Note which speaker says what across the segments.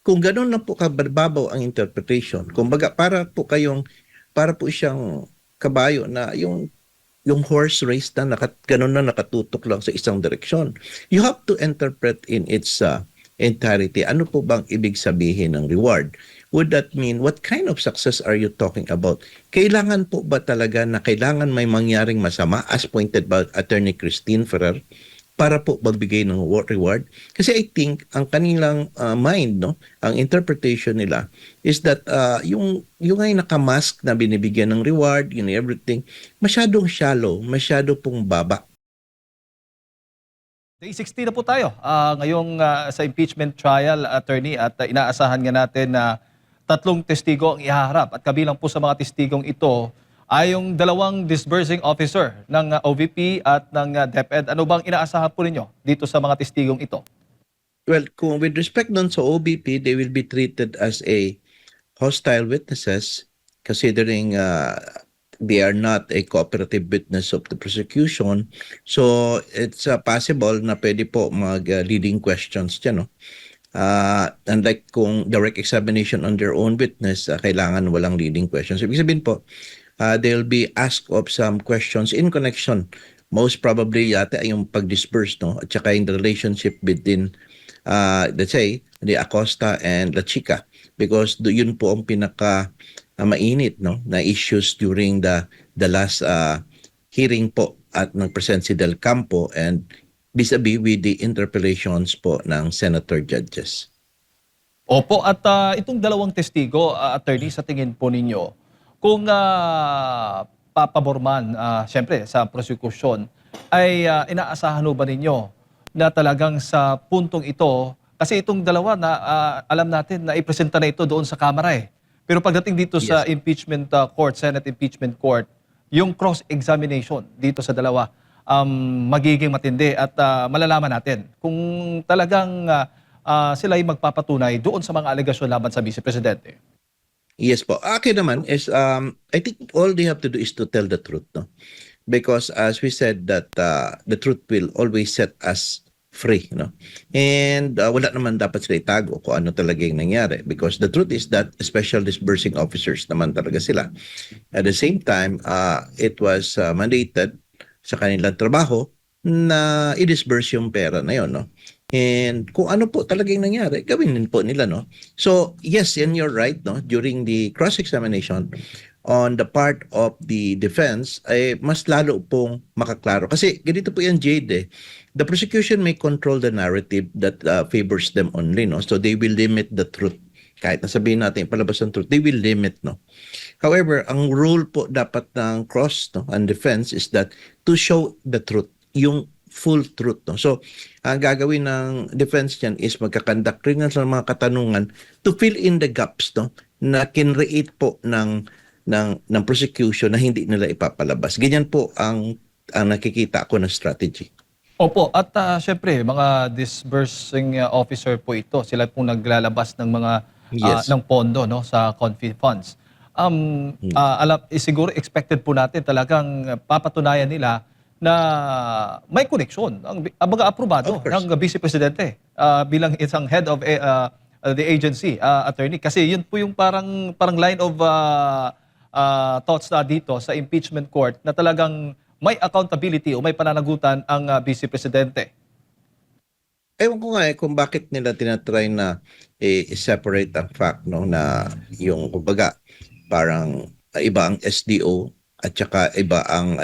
Speaker 1: kung gano'n na po kababaw ang interpretation, kumbaga para po siyang kabayo na yung horse race na ganun na nakatutok lang sa isang direksyon. You have to interpret in its entirety. Ano po bang ibig sabihin ng reward? Would that mean, what kind of success are you talking about? Kailangan po ba talaga na kailangan may mangyaring masama as pointed by Attorney Christine Ferrer para po magbigay ng reward? Kasi I think ang kanilang mind, no, ang interpretation nila is that yung ay nakamask na binibigyan ng reward, yun everything, masyadong shallow, masyado pong baba.
Speaker 2: Day 60 na po tayo ngayong sa impeachment trial, attorney, at inaasahan nga natin na tatlong testigo ang ihaharap. At kabilang po sa mga testigong ito ay yung dalawang disbursing officer ng OVP at ng DepEd. Ano bang inaasahan po ninyo dito sa mga testigong ito?
Speaker 1: Well, kung with respect dun sa OBP, they will be treated as a hostile witnesses considering they are not a cooperative witness of the prosecution. So it's possible na pwede po mag-leading questions dyan. No? Unlike kung direct examination on their own witness, kailangan walang leading questions. Ibig sabihin po, they'll be asked of some questions in connection. Most probably yata yung pag-disperse, no? At saka yung the relationship between, let's say, the Acosta and La Chica. Because yun po ang pinaka mainit, no, na issues during the last hearing po at nag-present si Del Campo and vis-a-vis with the interpellations po ng senator judges.
Speaker 2: Opo, at itong dalawang testigo, attorney, sa tingin po ninyo, kung papabor man, siyempre, sa prosecution, ay inaasahan ba ninyo na talagang sa puntong ito, kasi itong dalawa na alam natin na ipresenta na ito doon sa Kamara eh. Pero pagdating dito sa
Speaker 1: Yes.
Speaker 2: impeachment court, Senate impeachment court, yung cross-examination dito sa dalawa, magiging matindi at malalaman natin kung talagang sila ay magpapatunay doon sa mga alegasyon laban sa Vice Presidente.
Speaker 1: Yes po. Akin naman is, I think all they have to do is to tell the truth, no? Because as we said that the truth will always set us free, no? And wala naman dapat sila itago kung ano talaga yung nangyari. Because the truth is that special disbursing officers naman talaga sila. At the same time, it was mandated sa kanilang trabaho na i-disburse yung pera na yun, no? And kung ano po talaga yung nangyari, gawin din po nila, no? So, yes, and you're right, no? During the cross-examination, on the part of the defense, ay mas lalo pong makaklaro. Kasi ganito po yan, Jade, eh. The prosecution may control the narrative that favors them only, no? So, they will limit the truth. Kahit nasabihin natin palabas ng truth, they will limit, no? However, ang rule po dapat ng cross, no, and defense is that to show the truth, yung full truth, no? So, ang gagawin ng defense niyan is magkakandak rin ng mga katanungan to fill in the gaps, no, na kinreate po ng prosecution na hindi nila ipapalabas. Ganyan po ang nakikita ko na strategy.
Speaker 2: Opo, at syempre, mga disbursing officer po ito, sila pong naglalabas ng mga
Speaker 1: Yes.
Speaker 2: ng pondo, no, sa confit funds. Siguro expected po natin talagang papatunayan nila na may koneksyon ang mga aprobado
Speaker 1: Of course.
Speaker 2: ng Vice Presidente bilang isang head of the agency, attorney. Kasi yun po yung parang line of thoughts na dito sa impeachment court na talagang may accountability o may pananagutan ang Vice Presidente.
Speaker 1: Ewan ko nga kung bakit nila tinatry na i-separate ang fact, no, na yung kumbaga parang iba ang SDO at saka iba ang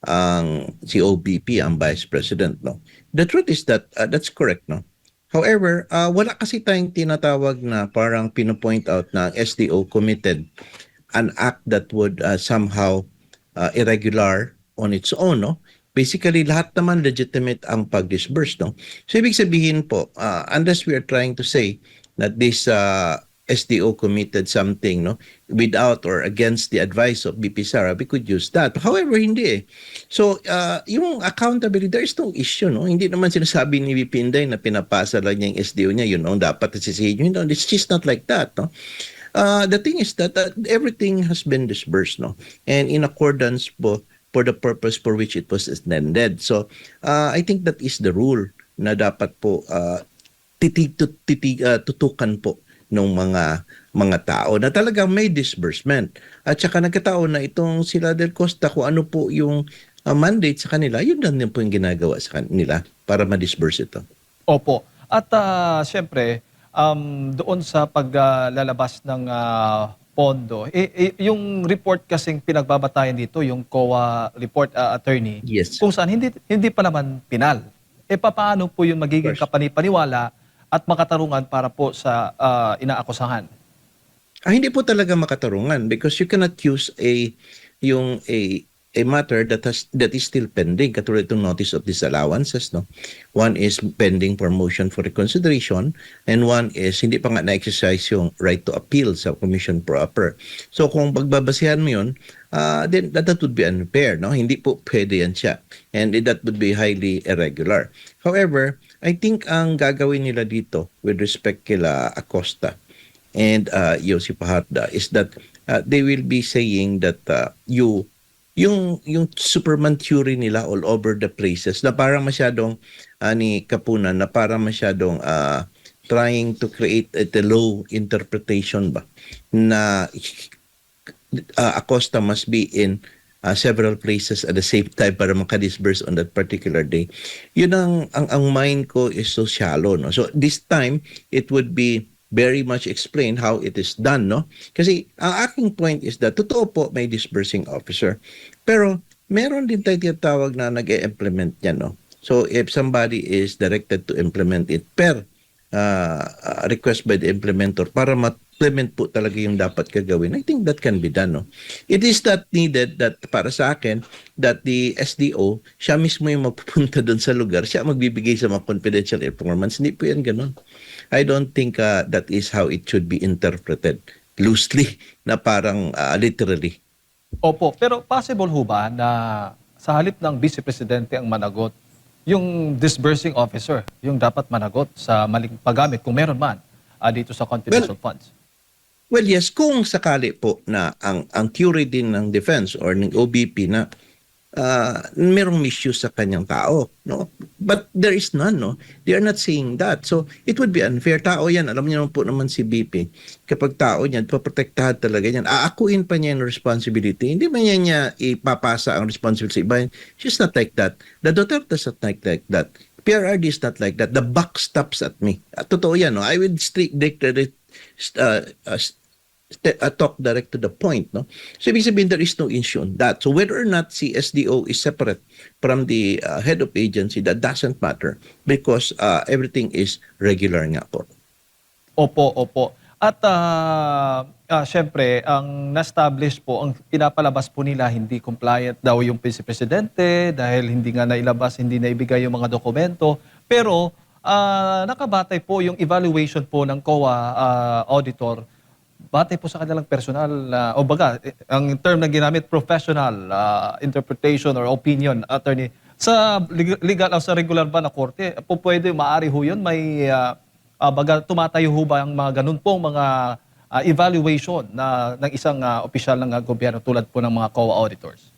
Speaker 1: ang COBP, ang Vice President, no. The truth is that that's correct, no. However, wala kasi tayong tinatawag na parang pino-point out na SDO committed an act that would somehow irregular on its own, no? Basically, lahat naman legitimate ang pag-disburse, no? So, ibig sabihin po, unless we are trying to say that this SDO committed something, no, without or against the advice of BP Sara, we could use that. However, hindi eh. So, yung accountability, there is no issue, no? Hindi naman sinasabi ni BP Inday na pinapasa lang niya yung SDO niya, yun, no? Dapat sisihin yun, no? It's just not like that, no? The thing is that everything has been disbursed, no? And in accordance po for the purpose for which it was intended. So, I think that is the rule na dapat po tutukan po ng mga tao na talagang may disbursement. At saka nagkataon na itong sila Del Costa, kung ano po yung mandate sa kanila, yun lang din po yung ginagawa sa kanila para ma-disburse ito.
Speaker 2: Opo. At siyempre, doon sa paglalabas ng pondo, yung report kasing pinagbabatayan dito, yung COA report, attorney,
Speaker 1: Yes,
Speaker 2: kung saan hindi pa naman pinal. Paano po yung
Speaker 1: of
Speaker 2: magiging
Speaker 1: course.
Speaker 2: kapanipaniwala at makatarungan para po sa inaakusahan?
Speaker 1: Hindi po talaga makatarungan because you cannot use a matter that is still pending, katulad itong notice of disallowances, no. One is pending for motion for reconsideration, and one is hindi pa nga na-exercise yung right to appeal sa commission proper. So kung pagbabasihan mo yun, then that would be unfair, no. Hindi po pwede yan siya, and that would be highly irregular. However, I think ang gagawin nila dito with respect kila Acosta and Yossi Paharda is that they will be saying that yung Superman theory nila all over the places na parang masyadong ni Kapunan na parang masyadong trying to create a low interpretation ba na Acosta must be in several places at the same time para makadisburse on that particular day. Yun ang mind ko is so shallow, no. So this time it would be very much explain how it is done, no? Kasi ang aking point is that totoo po may disbursing officer. Pero meron din tayo tinatawag na nag-e-implement niya, no? So if somebody is directed to implement it per request by the implementer para ma-implement po talaga yung dapat gagawin, I think that can be done, no? It is not needed that para sa akin that the SDO, siya mismo yung mapupunta doon sa lugar, siya magbibigay sa mga confidential informants. Hindi po yan ganun. I don't think that is how it should be interpreted loosely na parang literally.
Speaker 2: Opo, pero possible ho ba na sa halip ng Vice Presidente ang managot, yung disbursing officer, yung dapat managot sa maling paggamit, kung meron man, dito sa confidential funds?
Speaker 1: Well, yes, kung sakali po na ang theory din ng defense or ng OBP na merong misuse sa kanyang tao, no? But there is none, no? They are not saying that. So, it would be unfair. Tao yan. Alam niyo po naman si BP. Kapag tao niyan, paprotektahan talaga yan. Aakuin pa niya yung responsibility. Hindi man niya ipapasa ang responsibility sa iba. She's not like that. The Duterte is not like that. PRRD is not like that. The buck stops at me. Totoo yan, no? I would talk direct to the point, no? So, ibig sabihin, there is no issue on that. So, whether or not si SDO is separate from the head of agency, that doesn't matter because everything is regular nga po.
Speaker 2: Opo. At syempre, ang na-establish po, ang pinapalabas po nila, hindi compliant daw yung Vice Presidente dahil hindi nga nailabas, hindi naibigay yung mga dokumento. Pero nakabatay po yung evaluation po ng COA auditor, batay po sa kanilang personal, o baga, ang term na ginamit, professional interpretation or opinion, attorney. Sa legal o sa regular ba na korte, po pwede, maaari ho yun, may baga, tumatayo ho ba ang mga ganun pong mga evaluation ng isang opisyal ng gobyerno tulad po ng mga COA auditors?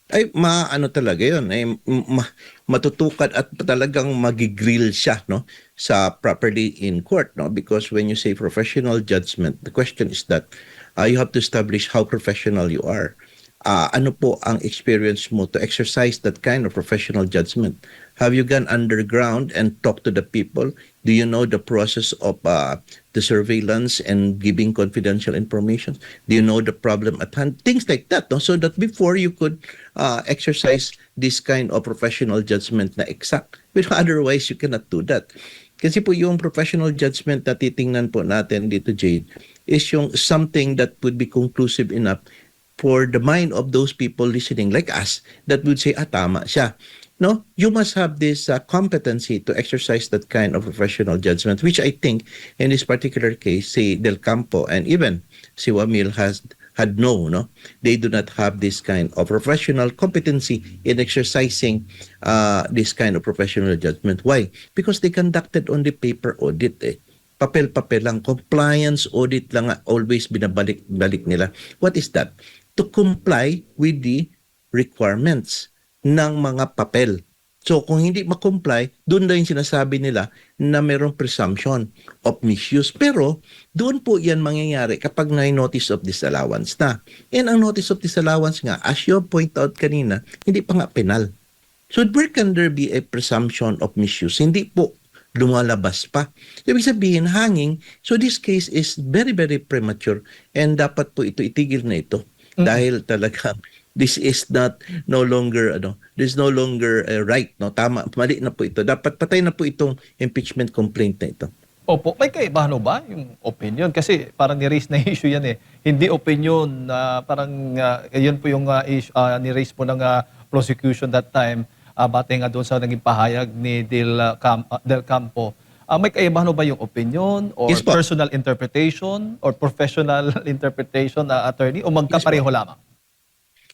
Speaker 1: Ay maano talaga 'yon, ay matutukan at talagang magigrill siya, no, sa properly in court, no, because when you say professional judgment, the question is that you have to establish how professional you are. Ano po ang experience mo to exercise that kind of professional judgment? Have you gone underground and talked to the people? Do you know the process of the surveillance and giving confidential information? Do you know the problem at hand? Things like that, no? So that before you could exercise this kind of professional judgment na exact. But otherwise, you cannot do that. Kasi po yung professional judgment na titingnan po natin dito, Jade, is yung something that would be conclusive enough for the mind of those people listening like us that would say, tama siya. No, you must have this competency to exercise that kind of professional judgment, which I think in this particular case, si Del Campo and even si Wamil had no. They do not have this kind of professional competency in exercising this kind of professional judgment. Why? Because they conducted only paper audit. Papel-papel lang. Compliance audit lang always binabalik-balik nila. What is that? To comply with the requirements ng mga papel. So kung hindi ma-comply, doon na yung sinasabi nila na mayroong presumption of misuse. Pero doon po yan mangyayari kapag may notice of disallowance na. And ang notice of disallowance nga, as you point out kanina, hindi pa nga penal. So where can there be a presumption of misuse? Hindi po lumalabas pa. Ibig sabihin, hanging. So this case is very, very premature and dapat po ito itigil na ito. Dahil talagang this is no longer right, no, tama, mali na po ito, dapat patay na po itong impeachment complaint na ito.
Speaker 2: Opo, may kaibahan ba yung opinion? Kasi parang ni-raise na issue yan eh. Hindi opinion, parang yun po yung ni-raise po ng prosecution that time, batay nga doon sa naging pahayag ni Del Campo. May kaibahan ba yung opinion or
Speaker 1: Yes po.
Speaker 2: personal interpretation or professional interpretation, attorney, o magkapareho lamang?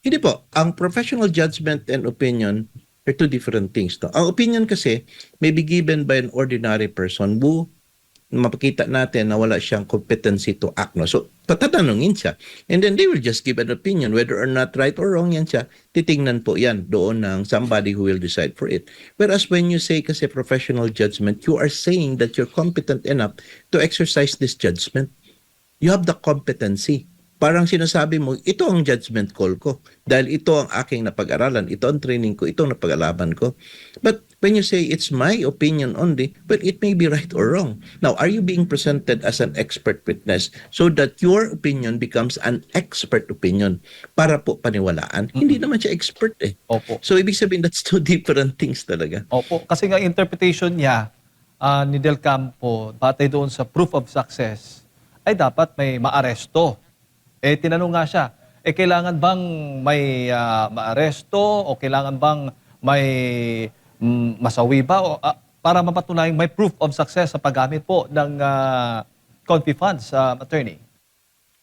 Speaker 1: Hindi po, ang professional judgment and opinion are two different things. No? Ang opinion kasi may be given by an ordinary person who mapakita natin na wala siyang competency to act. No? So, patatanungin siya. And then they will just give an opinion. Whether or not right or wrong yan siya, titingnan po yan doon ng somebody who will decide for it. Whereas when you say kasi professional judgment, you are saying that you're competent enough to exercise this judgment. You have the competency. Parang sinasabi mo, ito ang judgment call ko. Dahil ito ang aking napag-aralan, ito ang training ko, ito ang napag-alaban ko. But when you say it's my opinion only, but it may be right or wrong. Now, are you being presented as an expert witness so that your opinion becomes an expert opinion para po paniwalaan? Hindi naman siya expert eh.
Speaker 2: Opo.
Speaker 1: So, ibig sabihin, that's two different things talaga.
Speaker 2: Opo, kasi nga interpretation niya ni Del Campo, batay doon sa proof of success, ay dapat may maaresto. Eh, tinanong nga siya, kailangan bang may maaresto o kailangan bang may masawi ba o, para mapatunayang may proof of success sa paggamit po ng confi funds, attorney?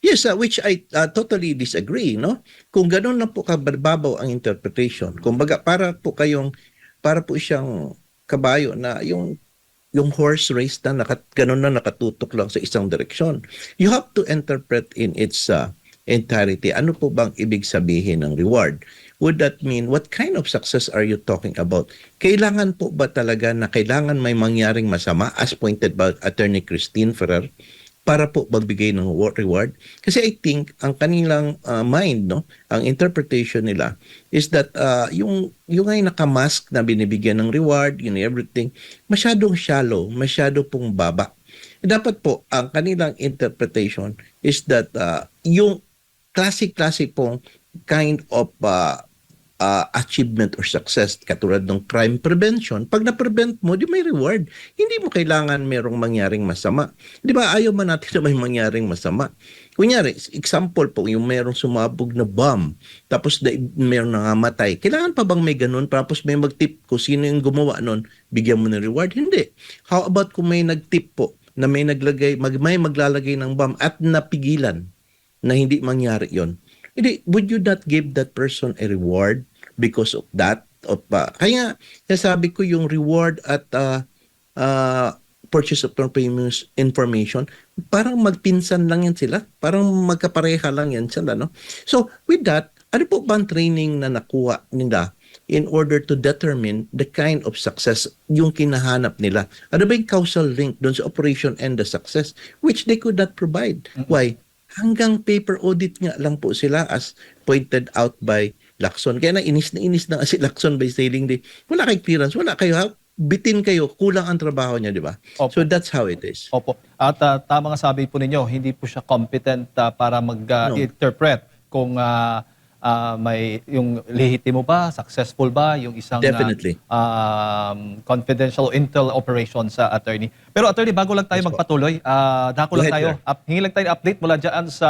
Speaker 1: Yes, which I totally disagree, no? Kung gano'n na po kababaw ang interpretation, kumbaga para po siyang kabayo na yung horse race na gano'n na nakatutok lang sa isang direksyon. You have to interpret in its entirety. Ano po bang ibig sabihin ng reward? Would that mean, what kind of success are you talking about? Kailangan po ba talaga na kailangan may mangyaring masama as pointed by Attorney Christine Ferrer para po magbigay ng reward? Kasi I think ang kanilang mind, no, ang interpretation nila is that yung ay nakamask na binibigyan ng reward, everything, masyadong shallow, masyado pong baba. Dapat po, ang kanilang interpretation is that yung classic pong kind of achievement or success, katulad ng crime prevention, pag na-prevent mo, di may reward. Hindi mo kailangan merong mangyaring masama. Di ba, ayaw man natin na may mangyaring masama. Kunyari, example po, yung merong sumabog na bomb, tapos merong nangamatay. Kailangan pa bang may ganun? Tapos may mag-tip kung sino yung gumawa nun, bigyan mo ng reward? Hindi. How about kung may nag-tip po, na may maglalagay ng bomb at napigilan na hindi mangyari yon? Hindi, would you not give that person a reward because of that? Kaya sabi ko yung reward at purchase of famous information, parang magpinsan lang yan sila. Parang magkapareha lang yan sila. No? So with that, ano po ba ang training na nakuha nila in order to determine the kind of success yung kinahanap nila? Ano ba yung causal link doon sa operation and the success which they could not provide? Why? Hanggang paper audit nga lang po sila as pointed out by Lacson. Kaya na inis na si Lacson by saying, wala kayo clearance, wala kayo, bitin kayo, kulang ang trabaho niya, di ba?
Speaker 2: Opo.
Speaker 1: So that's how it is.
Speaker 2: Opo. At tama nga sabi po ninyo, hindi po siya competent para mag-interpret kung may yung lehitimo ba, successful ba yung isang
Speaker 1: Definitely.
Speaker 2: confidential intel operation sa attorney. Pero attorney, bago lang tayo
Speaker 1: Yes po.
Speaker 2: magpatuloy, dako
Speaker 1: Go
Speaker 2: lang
Speaker 1: ahead,
Speaker 2: tayo.
Speaker 1: sir.
Speaker 2: Hingi lang tayo ng update mula dyan sa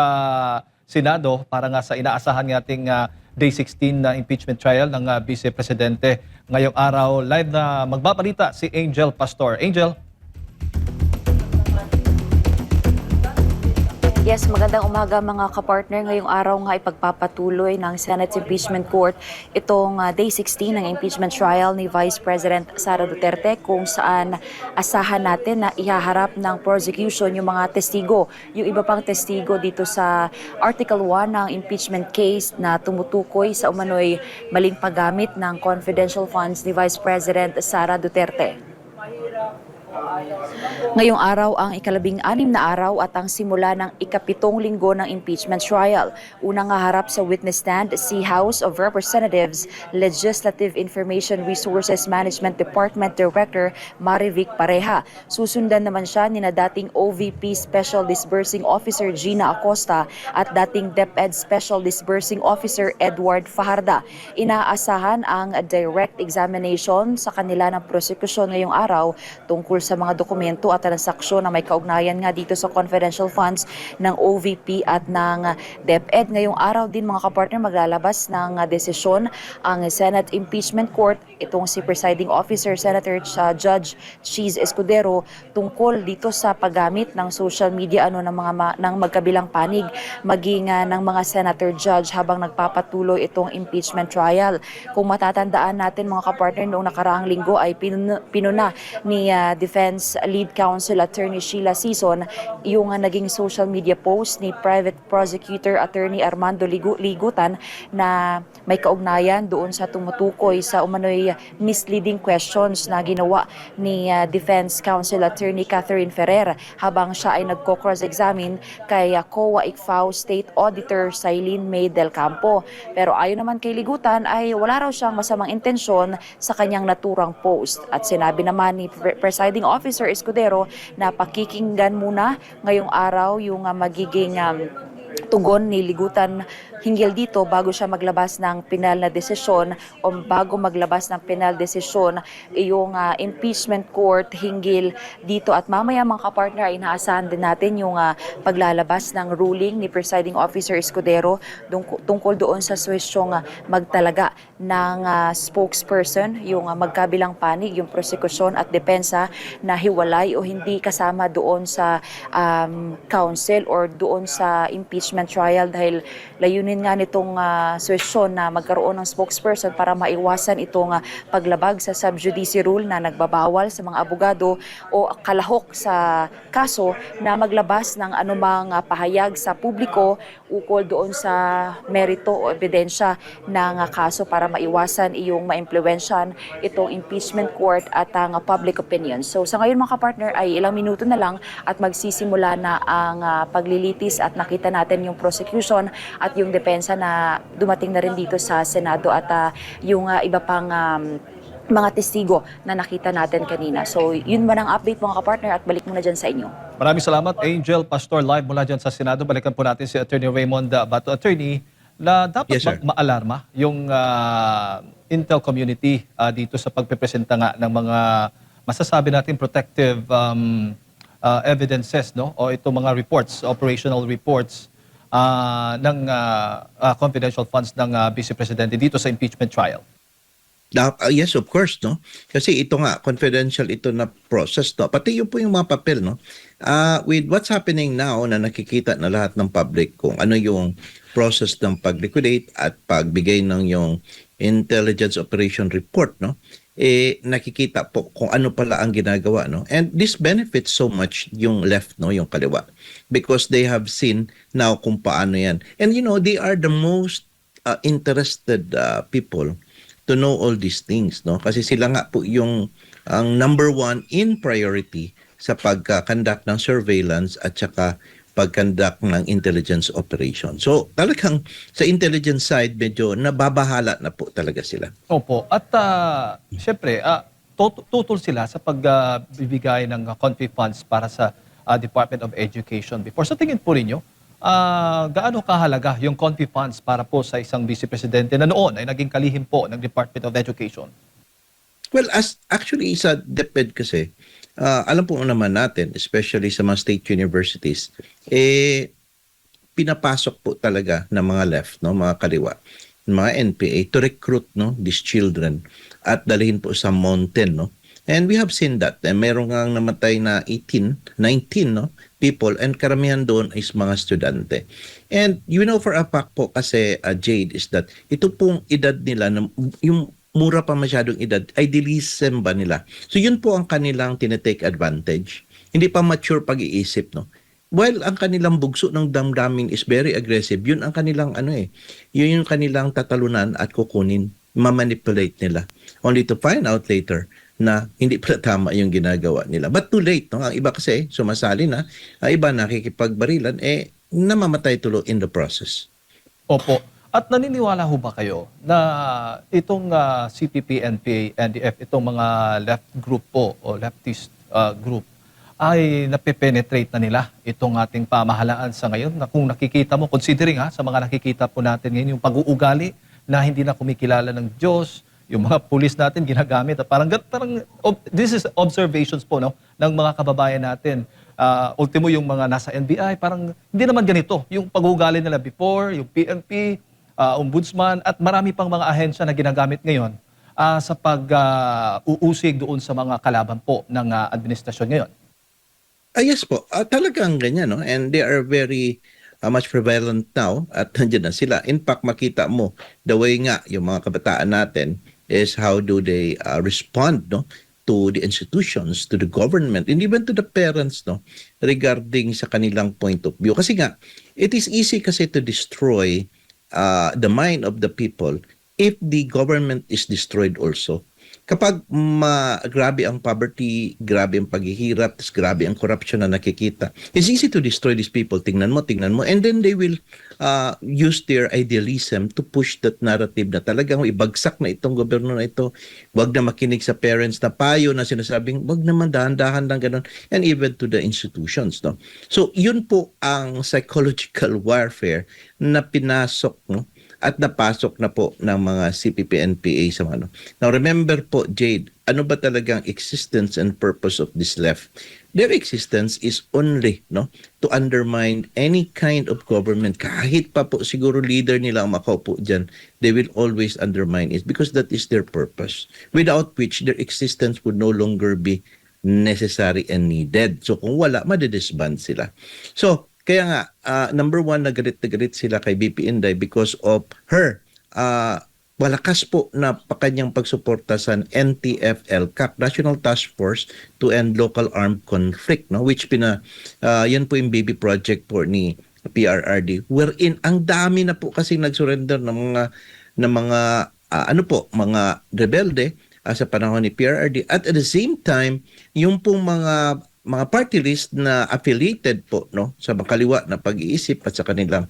Speaker 2: Senado para nga sa inaasahan nating Day 16 na impeachment trial ng Vice Presidente. Ngayong araw, live na magbabalita si Angel Pastor. Angel?
Speaker 3: Yes, magandang umaga mga kapartner. Ngayong araw nga ipagpapatuloy ng Senate Impeachment Court itong Day 16 ng impeachment trial ni Vice President Sara Duterte, kung saan asahan natin na ihaharap ng prosecution yung mga testigo, yung iba pang testigo dito sa Article 1 ng impeachment case na tumutukoy sa umano'y maling paggamit ng confidential funds ni Vice President Sara Duterte. Ngayong araw ang ikalabing-anim na araw at ang simula ng ikapitong linggo ng impeachment trial. Unang haharap sa witness stand si House of Representatives Legislative Information Resources Management Department Director Marivic Pareja. Susundan naman siya ni na dating OVP Special Disbursing Officer Gina Acosta at dating DepEd Special Disbursing Officer Edward Fajarda. Inaasahan ang direct examination sa kanila ng prosekusyon ngayong araw tungkol sa mga dokumento at transaksyon na may kaugnayan nga dito sa confidential funds ng OVP at ng DepEd. Ngayong araw din mga kapartner, maglalabas ng desisyon ang Senate Impeachment Court, itong si Presiding Officer Senator Judge Cheese Escudero, tungkol dito sa paggamit ng social media ng magkabilang panig, maging ng mga senator judge habang nagpapatuloy itong impeachment trial. Kung matatandaan natin mga kapartner, noong nakaraang linggo ay pinuna ni Defense Lead Counsel Attorney Sheila Sison yung naging social media post ni Private Prosecutor Attorney Armando Ligutan na may kaugnayan doon sa tumutukoy sa umano'y misleading questions na ginawa ni Defense Counsel Attorney Catherine Ferrer habang siya ay nagko-cross-examine kay COA ICFAO State Auditor Sailin May Del Campo. Pero ayon naman kay Ligutan ay wala raw siyang masamang intensyon sa kanyang naturang post, at sinabi naman ni Presiding Officer Escudero na pakikinggan muna ngayong araw yung magiging tugon ni Ligutan hinggil dito bago siya maglabas ng penal na desisyon, o bago maglabas ng penal desisyon yung impeachment court hinggil dito. At mamaya mga kapartner, inaasahan din natin yung paglalabas ng ruling ni Presiding Officer Escudero tungkol doon sa swesyong magtalaga ng spokesperson, yung magkabilang panig, yung prosekusyon at depensa na hiwalay o hindi kasama doon sa counsel or doon sa impeachment trial, dahil layunin nga nitong sesyon na magkaroon ng spokesperson para maiwasan itong paglabag sa sub judice rule na nagbabawal sa mga abogado o kalahok sa kaso na maglabas ng anumang pahayag sa publiko ukol doon sa merito o ebidensya ng kaso para maiwasan iyong maimpluwensyan itong impeachment court at ang public opinion. So sa ngayon mga kapartner ay ilang minuto na lang at magsisimula na ang paglilitis at nakita natin yung prosecution at yung depensa na dumating na rin dito sa Senado at yung iba pang mga testigo na nakita natin kanina. So yun man ang update mga kapartner at balik muna dyan sa inyo.
Speaker 2: Maraming salamat, Angel Pastor, live mula dyan sa Senado. Balikan po natin si Attorney Raymond Bato. Attorney, na dapat
Speaker 1: Yes, sir.
Speaker 2: ma-alarma yung intel community dito sa pagpepresenta nga ng mga masasabi natin protective evidences, no? O itong mga reports, operational reports ng confidential funds ng Vice Presidente dito sa impeachment trial.
Speaker 1: Yes, of course, no? Kasi ito nga, confidential ito na process, no? Pati yung po yung mga papel, no? With what's happening now na nakikita na lahat ng public kung ano yung process ng pag-liquidate at pagbigay ng yung intelligence operation report, no? Nakikita po kung ano pala ang ginagawa, no? And this benefits so much yung left, no? Yung kaliwa. Because they have seen now kung paano yan. And they are the most interested people to know all these things, no? Kasi sila nga po yung ang number one in priority sa pagka-conduct ng surveillance at saka pag-conduct ng intelligence operation. So talagang sa intelligence side medyo nababahala na po talaga sila.
Speaker 2: Opo. At syempre, tutol sila sa pagbibigay ng conflict funds para sa Department of Education before. Sa tingin po ninyo, gaano kahalaga yung conflict funds para po sa isang Vice Presidente na noon ay naging kalihim po ng Department of Education?
Speaker 1: Well, actually sa DepEd kasi, alam po naman natin, especially sa mga state universities, pinapasok po talaga ng mga left, no, mga kaliwa, mga NPA to recruit, no, these children at dalhin po sa mountain, no. And we have seen that. Meron ngang namatay na 19 no, people, and karamihan doon is mga estudyante. And you know for a fact po kasi, Jade, is that ito pong edad nila, yung mura pa masyadong edad, idealism ba nila? So yun po ang kanilang tinetake advantage. Hindi pa mature pag-iisip, no? While ang kanilang bugso ng damdamin is very aggressive, yun ang kanilang yun yung kanilang tatalunan at kukunin, mamanipulate nila. Only to find out later na hindi pala tama yung ginagawa nila. But too late, no? Ang iba kasi sumasali na, ang iba nakikipagbarilan, namamatay tulo in the process.
Speaker 2: Opo. At naniniwala ho ba kayo na itong CPP, NPA, NDF, itong mga left group po o leftist group ay nape-penetrate na nila itong ating pamahalaan sa ngayon, na kung nakikita mo, considering sa mga nakikita po natin ngayon, yung pag-uugali na hindi na kumikilala ng Diyos, yung mga pulis natin ginagamit, at parang this is observations po, no, ng mga kababayan natin. Ultimo yung mga nasa NBI, parang hindi naman ganito yung pag-uugali nila before, yung PNP, ombudsman, at marami pang mga ahensya na ginagamit ngayon sa pag-uusig doon sa mga kalaban po ng administrasyon ngayon.
Speaker 1: Yes po, talagang ganyan, no? And they are very much prevalent now at nandiyan na sila. In fact, makita mo, the way nga yung mga kabataan natin is how do they respond, no, to the institutions, to the government, and even to the parents, no, regarding sa kanilang point of view. Kasi nga, it is easy kasi to destroy the mind of the people if the government is destroyed also. Kapag grabe ang poverty, grabe ang paghihirap, grabe ang corruption na nakikita, it's easy to destroy these people. Tingnan mo, and then they will use their idealism to push that narrative na talagang ibagsak na itong gobyerno na ito. Wag na makinig sa parents na payo na sinasabing, wag naman dahan-dahan lang ganun, and even to the institutions. No? So, yun po ang psychological warfare na pinasok, no? At napasok na po ng mga CPP-NPA sa ano. Now remember po, Jade, ano ba talagang existence and purpose of this left? Their existence is only, no, to undermine any kind of government. Kahit pa po siguro leader nila ang makaupo dyan, they will always undermine it because that is their purpose. Without which their existence would no longer be necessary and needed. So kung wala, madidisband sila. So kaya nga, number one, nagalit sila kay BP Inday because of her malakas po na kanyang pagsuporta sa NTF-ELCAC, National Task Force to End Local Armed Conflict, no? Which yan po yung baby project po ni PRRD, wherein ang dami na po kasi nag-surrender ng mga rebelde sa panahon ni PRRD, at the same time, yung pong mga party list na affiliated po, no, sa makaliwa na pag-iisip at sa kanilang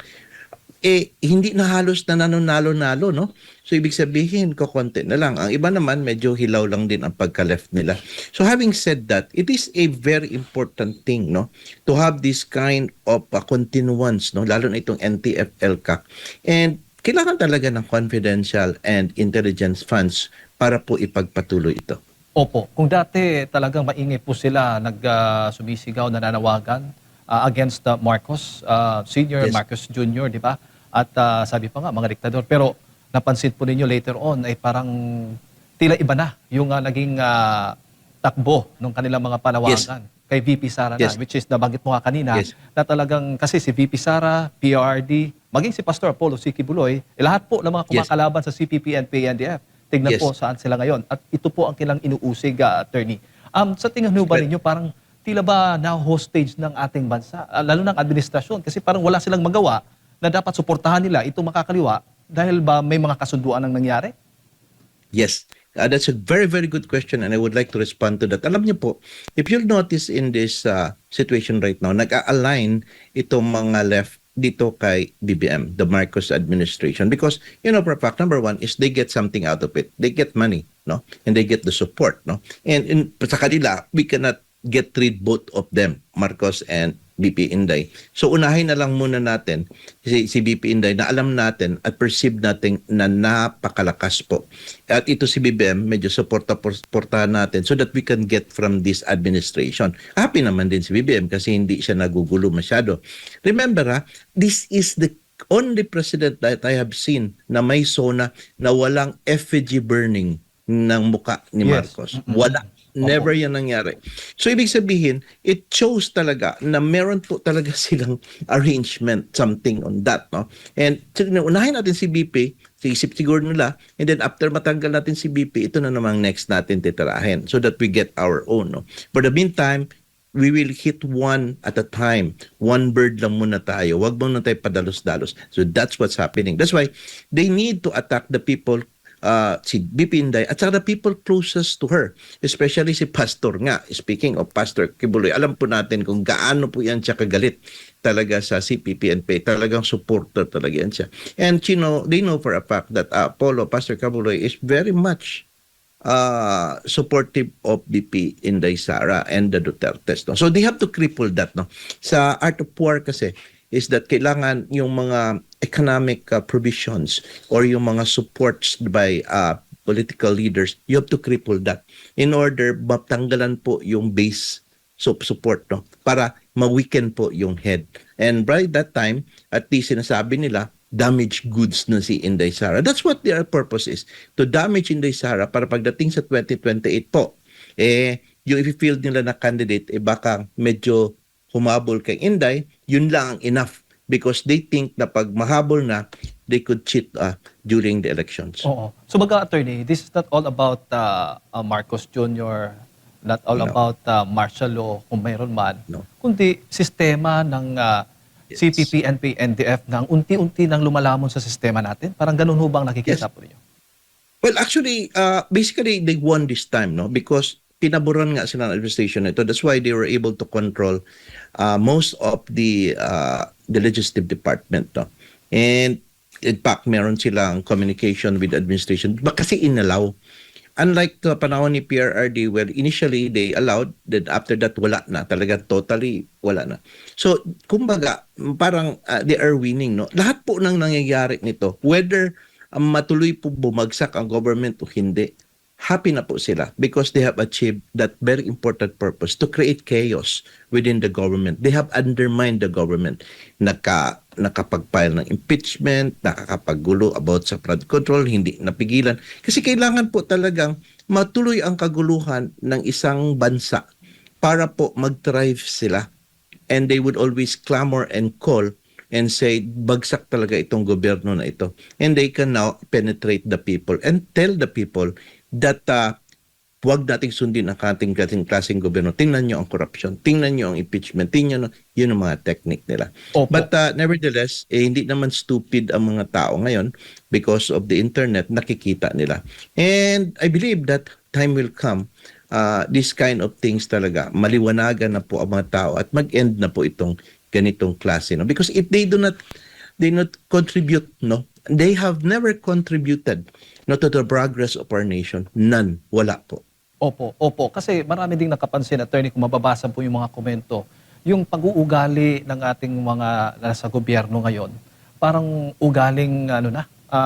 Speaker 1: hindi na halos na nanalo-nalo, no? So ibig sabihin kokonti na lang. Ang iba naman medyo hilaw lang din ang pagka-left nila. So having said that, it is a very important thing, no, to have this kind of continuance, no, lalo na itong NTF-ELCAC. And kailangan talaga ng confidential and intelligence funds para po ipagpatuloy ito.
Speaker 2: Opo, kung dati talagang maingay po sila, sumisigaw, nananawagan against Marcos Sr.,
Speaker 1: Yes.
Speaker 2: Marcos Jr., di ba? At sabi pa nga, mga diktador. Pero napansin po ninyo later on ay parang tila iba na yung naging takbo ng kanilang mga panawagan kay VP Sara na,
Speaker 1: Yes.
Speaker 2: which is nabanggit mo nga kanina,
Speaker 1: Yes.
Speaker 2: na talagang kasi si VP Sara, PRD, maging si Pastor Apollo Siki Buloy, lahat po ng mga kumakalaban sa CPP, NPA, NDF. Tignan
Speaker 1: Yes.
Speaker 2: po saan sila ngayon. At ito po ang kilang inuusig, attorney. Sa tingin mo ba ninyo, parang tila ba now hostage ng ating bansa, lalo ng administrasyon? Kasi parang wala silang magawa na dapat suportahan nila itong makakaliwa dahil ba may mga kasunduan ang nangyari?
Speaker 1: Yes. That's a very, very good question and I would like to respond to that. Alam niyo po, if you'll notice in this situation right now, nag-align itong mga left dito kay BBM, the Marcos administration. Because, you know, for a fact, number one is they get something out of it. They get money, no? And they get the support, no? And sa kanila, we cannot get rid both of them, Marcos and BP Inday. So unahin na lang muna natin si BP Inday na alam natin at perceive natin na napakalakas po. At ito si BBM, medyo supportahan natin so that we can get from this administration. Happy naman din si BBM kasi hindi siya nagugulo masyado. Remember this is the only president that I have seen na may SONA na walang effigy burning ng muka ni
Speaker 2: Yes.
Speaker 1: Marcos. Wala. Never yan nangyari. So, ibig sabihin, it shows talaga na meron po talaga silang arrangement, something on that, no? And unahin natin si BP, isip siguro nila, and then after matanggal natin si BP, ito na namang next natin titirahin so that we get our own, no? For the meantime, we will hit one at a time. One bird lang muna tayo. Huwag muna tayo padalos-dalos. So that's what's happening. That's why they need to attack the people, si BP Inday, at saka the people closest to her. Especially si Pastor nga. Speaking of Pastor Kibuloy, alam po natin kung gaano po yan siya kagalit talaga sa CPP-NP. Talagang supporter talaga yan siya. And they know for a fact that Pastor Kibuloy is very much supportive of BP Inday Sara and the Dutertes. No? So they have to cripple that. No? Sa Art of War kasi is that kailangan yung mga economic provisions or yung mga supports by political leaders, you have to cripple that in order matanggalan po yung base support, no? Para ma-weaken po yung head. And by that time, at least sinasabi nila, damaged goods na si Inday Sara. That's what their purpose is, to damage Inday Sara para pagdating sa 2028 po, yung i-field nila na candidate, baka medyo humabol kay Inday, yun lang ang enough because they think na pag mahabol na, they could cheat during the elections.
Speaker 2: Oo. So attorney, this is not all about Marcos Jr., not all
Speaker 1: No.
Speaker 2: about martial law kung mayroon man,
Speaker 1: No.
Speaker 2: kundi sistema ng
Speaker 1: Yes.
Speaker 2: CPP, NP, NDF nang unti-unti nang lumalamon sa sistema natin. Parang ganun ho bang nakikita
Speaker 1: Yes.
Speaker 2: po ninyo?
Speaker 1: Well, actually, basically, they won this time, no? Because pinaboran nga sila ng administration nito. That's why they were able to control most of the legislative department, no? And in fact, meron silang communication with the administration. Kasi inalaw. Unlike the panahon ni PRRD, where initially they allowed, then after that, wala na. Talaga totally wala na. So, kumbaga, parang they are winning, no? Lahat po nang nangyayari nito, whether matuloy po bumagsak ang government o hindi, happy na po sila because they have achieved that very important purpose to create chaos within the government. They have undermined the government. Nakapag-file ng impeachment, nakakapaggulo about sa flood control, hindi napigilan. Kasi kailangan po talagang matuloy ang kaguluhan ng isang bansa para po mag-thrive sila. And they would always clamor and call and say, bagsak talaga itong gobyerno na ito. And they can now penetrate the people and tell the people that huwag nating sundin ang ating klaseng gobyerno. Tingnan nyo ang corruption, tingnan nyo ang impeachment, tingnan nyo, yun ang mga technique nila.
Speaker 2: Opo.
Speaker 1: But nevertheless, hindi naman stupid ang mga tao ngayon because of the internet, nakikita nila. And I believe that time will come, this kind of things talaga, maliwanagan na po ang mga tao at mag-end na po itong ganitong klase. No? Because if they not contribute, no, they have never contributed to the progress of our nation. None. Wala po.
Speaker 2: Opo. Kasi marami ding nakapansin, attorney, kung mababasa po yung mga komento, yung pag-uugali ng ating mga nasa gobyerno ngayon, parang ugaling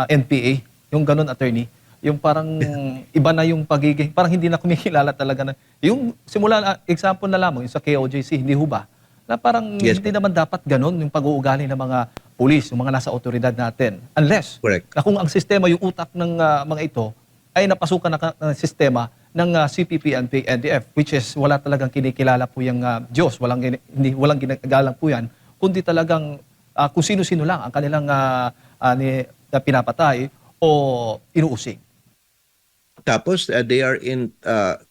Speaker 2: NPA, yung ganun, attorney. Yung parang iba na yung pagiging, parang hindi na kumikilala talaga na. Yung simula, example na lamang, yung sa KOJC, hindi ho ba? Na parang
Speaker 1: Yes,
Speaker 2: hindi naman dapat ganun yung pag-uugali ng mga pulis, yung mga nasa otoridad natin. Unless,
Speaker 1: Correct.
Speaker 2: na kung ang sistema, yung utak ng mga ito, ay napasukan ng sistema ng CPP, NP, NDF, which is wala talagang kinikilala po yung Diyos, walang ginagalang po yan, kundi talagang kung sino-sino lang ang kanilang pinapatay o inuusig.
Speaker 1: Tapos, they are in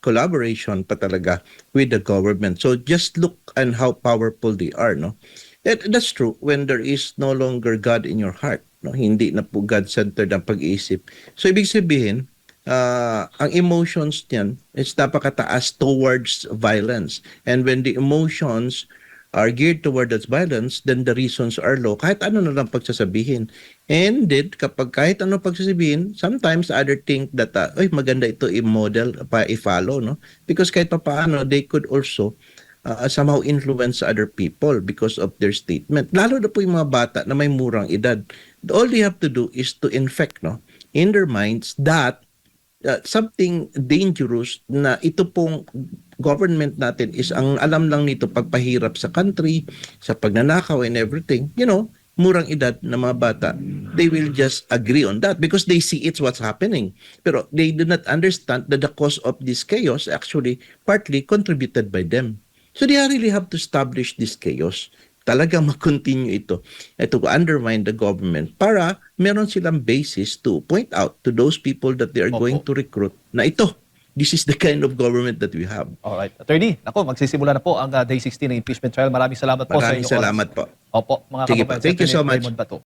Speaker 1: collaboration pa talaga with the government. So, just look on how powerful they are, no? That's true when there is no longer God in your heart, no? Hindi na po God-centered ang pag-iisip. So, ibig sabihin, ang emotions niyan is napakataas towards violence. And when the emotions are geared towards violence, then the reasons are low. Kahit ano na lang pagsasabihin. And then, kapag kahit ano pagsasabihin, sometimes other think that, maganda ito i-model, i-follow, no? Because kahit pa paano, they could also somehow influence other people because of their statement. Lalo na po yung mga bata na may murang edad. All they have to do is to infect, no, in their minds that something dangerous na ito pong government natin is ang alam lang nito pagpahirap sa country, sa pagnanakaw and everything, murang edad na mga bata, they will just agree on that because they see it's what's happening. Pero they do not understand that the cause of this chaos actually partly contributed by them. So they really have to establish this chaos. Talagang mag-continue ito to undermine the government para meron silang basis to point out to those people that they are
Speaker 2: Opo.
Speaker 1: going to recruit na ito, this is the kind of government that we have.
Speaker 2: Alright. Attorney, ako, magsisimula na po ang Day 16 ng impeachment trial. Maraming salamat po sa
Speaker 1: Maraming
Speaker 2: inyong oras.
Speaker 1: salamat po.
Speaker 2: Opo, mga
Speaker 1: Sige po.
Speaker 2: kababayan.
Speaker 1: Thank you so
Speaker 2: Attorney
Speaker 1: much.
Speaker 2: Raymond Bato.